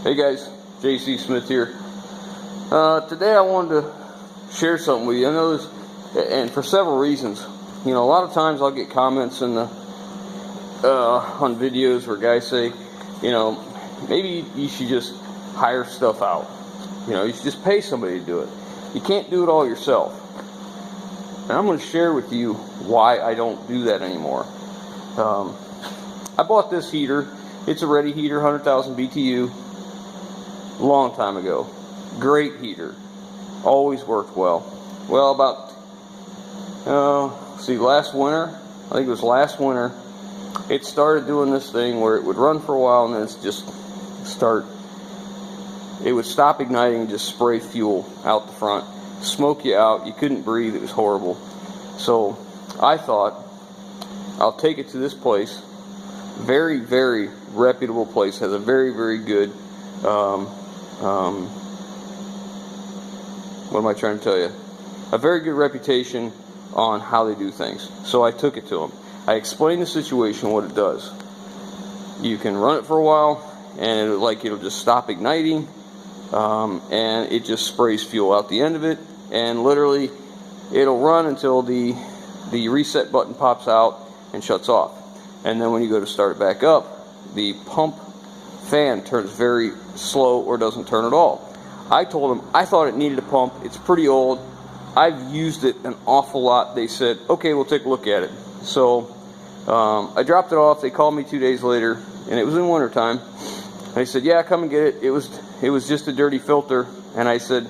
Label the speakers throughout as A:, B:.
A: Hey guys, JC Smith here. Today I wanted to share something with you. I know this, and for several reasons. You know, a lot of times I'll get comments in the on videos where guys say, you know, maybe you should just hire stuff out. You know, you should just pay somebody to do it. You can't do it all yourself. And I'm going to share with you why I don't do that anymore. I bought this heater. It's a Ready heater, 100,000 BTU. Long time ago. Great heater. Always worked well. Well, about last winter, I think it was last winter, it started doing this thing where it would run for a while and then it's just it would stop igniting and just spray fuel out the front, smoke you out, you couldn't breathe, it was horrible. So I thought, I'll take it to this place, very, very reputable place, has a very, very good what am I trying to tell you? A very good reputation on how they do things. So I took it to them. I explained the situation, what it does. You can run it for a while, and it'll just stop igniting, and it just sprays fuel out the end of it, and literally it'll run until the reset button pops out and shuts off. And then when you go to start it back up, the pump fan turns very slow or doesn't turn at all. I told them I thought it needed a pump. It's pretty old. I've used it an awful lot. They said, okay, we'll take a look at it. So I dropped it off. They called me 2 days later, and it was in winter time. They said, yeah, come and get it. It was just a dirty filter. And I said,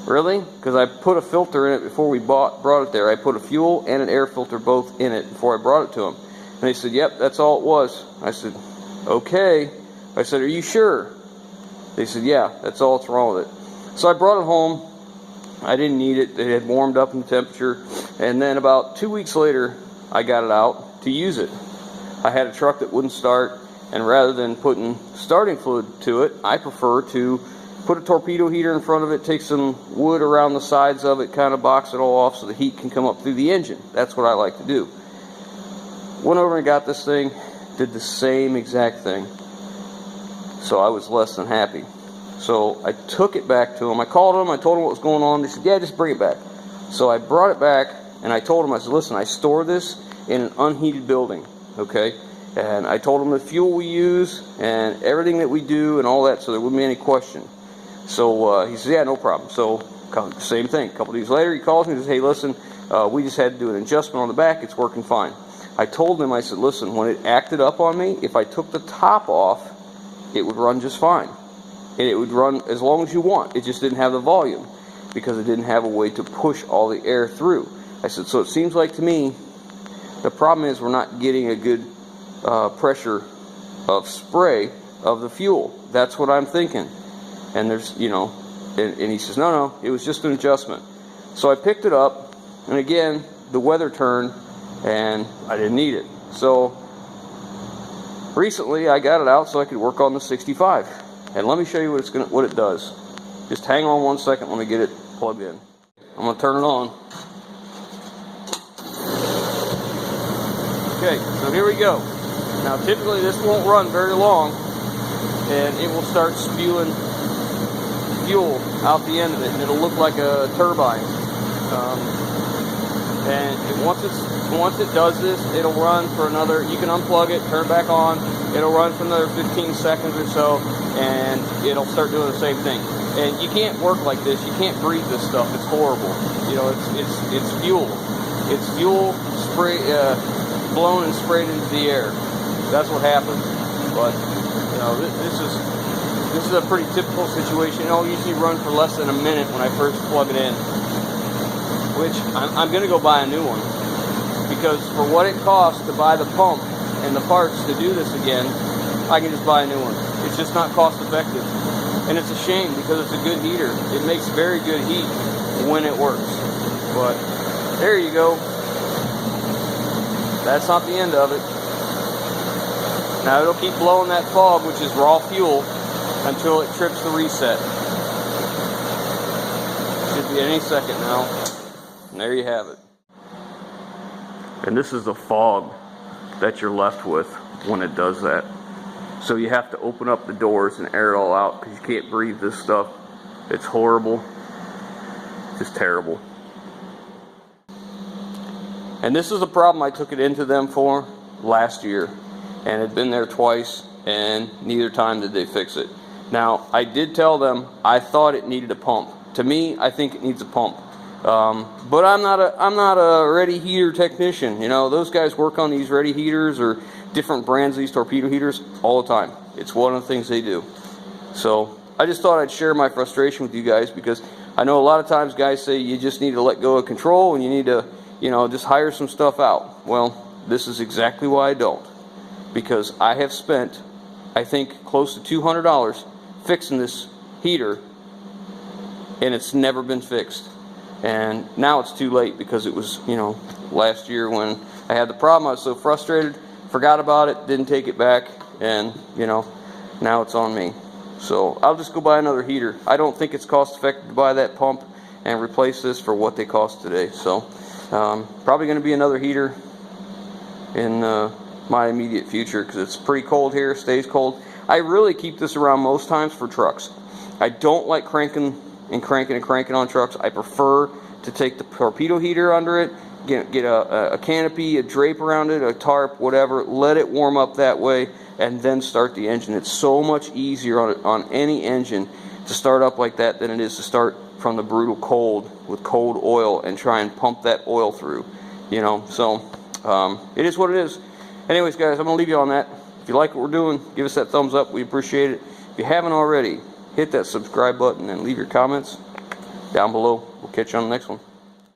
A: really? Because I put a filter in it before we brought it there. I put a fuel and an air filter both in it before I brought it to them. And they said, yep, that's all it was. I said, okay. I said, are you sure? They said, yeah, that's all that's wrong with it. So I brought it home. I didn't need it. It had warmed up in the temperature. And then about 2 weeks later, I got it out to use it. I had a truck that wouldn't start, and rather than putting starting fluid to it, I prefer to put a torpedo heater in front of it, take some wood around the sides of it, kind of box it all off so the heat can come up through the engine. That's what I like to do. Went over and got this thing, did the same exact thing. So I was less than happy. So I took it back to them. I called them. I told them what was going on. They said, yeah, just bring it back. So I brought it back, and I told them, I said, listen, I store this in an unheated building, okay? And I told them the fuel we use and everything that we do and all that, so there wouldn't be any question. So he said, yeah, no problem. So same thing. A couple days later, he calls me and says, hey, listen, we just had to do an adjustment on the back. It's working fine. I told him, I said, listen, when it acted up on me, if I took the top off, it would run just fine. And it would run as long as you want. It just didn't have the volume because it didn't have a way to push all the air through. I said, so it seems like to me, the problem is we're not getting a good pressure of spray of the fuel. That's what I'm thinking. And there's, you know, and he says, no, it was just an adjustment. So I picked it up, and again, the weather turned, and I didn't need it. So recently, I got it out so I could work on the 65. And let me show you what it does. Just hang on 1 second. Let me get it plugged in. I'm going to turn it on. Okay, so here we go. Now, typically this won't run very long, and it will start spewing fuel out the end of it, and it'll look like a turbine. And once it does this, it'll run for another, you can unplug it, turn it back on, it'll run for another 15 seconds or so, and it'll start doing the same thing. And you can't work like this, you can't breathe this stuff, it's horrible. You know, it's fuel. It's fuel blown and sprayed into the air. That's what happens. But, you know, this is a pretty typical situation. It'll usually run for less than a minute when I first plug it in. Which I'm going to go buy a new one, because for what it costs to buy the pump and the parts to do this again, I can just buy a new one. It's just not cost effective, and it's a shame because it's a good heater. It makes very good heat when it works. But there you go. That's not the end of it. Now it'll keep blowing that fog, which is raw fuel, until it trips the reset. Should be any second now. And there you have it. And this is the fog that you're left with when it does that. So you have to open up the doors and air it all out because you can't breathe this stuff. It's horrible. Just terrible. And this is a problem I took it into them for last year, and had been there twice, and neither time did they fix it. Now, I did tell them I thought it needed a pump. To me, I think it needs a pump. But I'm not a ready heater technician. You know, those guys work on these ready heaters or different brands of these torpedo heaters all the time. It's one of the things they do. So I just thought I'd share my frustration with you guys, because I know a lot of times guys say you just need to let go of control and you need to, you know, just hire some stuff out. Well, this is exactly why I don't. Because I have spent, I think, close to $200 fixing this heater, and it's never been fixed. And now it's too late, because it was, you know, last year when I had the problem, I was so frustrated, forgot about it, didn't take it back, and, you know, now it's on me. So I'll just go buy another heater. I don't think it's cost effective to buy that pump and replace this for what they cost today. So probably going to be another heater in my immediate future, because it's pretty cold here, stays cold. I really keep this around most times for trucks. I don't like cranking on trucks. I prefer to take the torpedo heater under it, get a canopy, a drape around it, a tarp, whatever, let it warm up that way, and then start the engine. It's so much easier on any engine to start up like that than it is to start from the brutal cold with cold oil and try and pump that oil through, you know. So it is what it is. Anyways, guys, I'm gonna leave you on that. If you like what we're doing, give us that thumbs up. We appreciate it. If you haven't already, hit that subscribe button and leave your comments down below. We'll catch you on the next one.